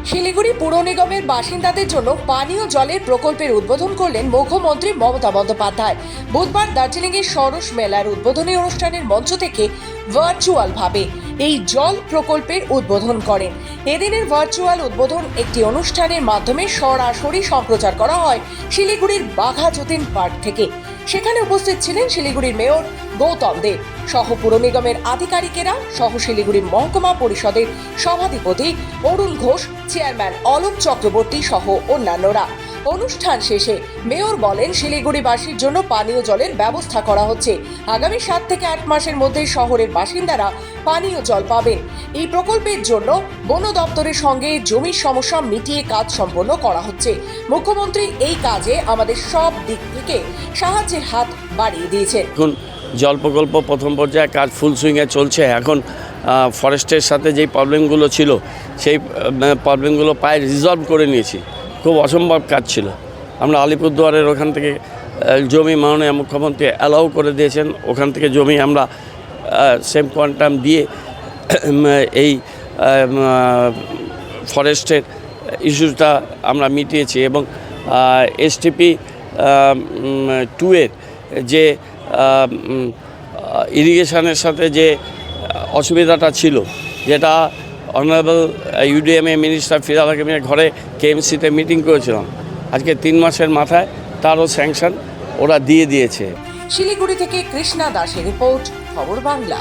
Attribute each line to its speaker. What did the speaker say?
Speaker 1: শিলিগুড়ি পুর নিগমের বাসিন্দাদের জন্য পানীয় জলের প্রকল্পের উদ্বোধন করলেন মুখ্যমন্ত্রী মমতা বন্দ্যোপাধ্যায়। বুধবার দার্জিলিংয়ের সরস মেলার উদ্বোধনী অনুষ্ঠানের মঞ্চ থেকে ভার্চুয়াল ভাবে এই জল প্রকল্পের উদ্বোধন করেন। এদিনের ভার্চুয়াল উদ্বোধন একটি অনুষ্ঠানের মাধ্যমে সরাসরি সম্প্রচার করা হয় শিলিগুড়ির বাঘা যতীন পার্ক থেকে। সেখানে উপস্থিত ছিলেন শিলিগুড়ির মেয়র গৌতম দেব সহ পুর নিগমের আধিকারিকেরা সহ শিলিগুড়ি মহকুমা পরিষদের সভাধিপতি অরুণ ঘোষ, চেয়ারম্যান অলোক চক্রবর্তী সহ অন্যান্যরা। অনুষ্ঠান শেষে মেয়র বলেন, শিলিগুড়িবাসীর জন্য পানীয় জলের ব্যবস্থা করা হচ্ছে। আগামী 7 থেকে 8 মাসের মধ্যে শহরের বাসিন্দারা পানীয় জল পাবেন। এই প্রকল্পের জন্য বন দপ্তরের সঙ্গে জমির সমস্যা মিটিয়ে কাজ সম্পন্ন করা হচ্ছে। মুখ্যমন্ত্রী এই কাজে আমাদের সব দিক থেকে সাহায্যের হাত বাড়িয়ে দিয়েছেন।
Speaker 2: এখন জল প্রকল্প প্রথম পর্যায়ে কাজ ফুল সুইংয়ে চলছে। এখন ফরেস্টের সাথে যেই প্রবলেমগুলো ছিল সেই প্রবলেমগুলো প্রায় রিজলভ করে নিয়েছি। খুব অসম্ভব কাজ ছিল। আমরা আলিপুরদুয়ারের ওখান থেকে জমি মাননীয় মুখ্যমন্ত্রী অ্যালাউ করে দিয়েছেন। ওখান থেকে জমি আমরা সেম কোয়ান্টাম দিয়ে এই ফরেস্টের ইস্যুটা আমরা মিটিয়েছি এবং STP 2 এর যে ইরিগেশনের সাথে যে অসুবিধাটা ছিল, যেটা অনারেবল UDMA মিনিস্টার ফিরহাদ হাকিমের ঘরে KMC-তে মিটিং করেছিলাম, আজকে 3 মাসের মাথায় তারও স্যাংশন ওরা দিয়ে দিয়েছে।
Speaker 1: শিলিগুড়ি থেকে কৃষ্ণা দাসের রিপোর্ট, খবর বাংলা।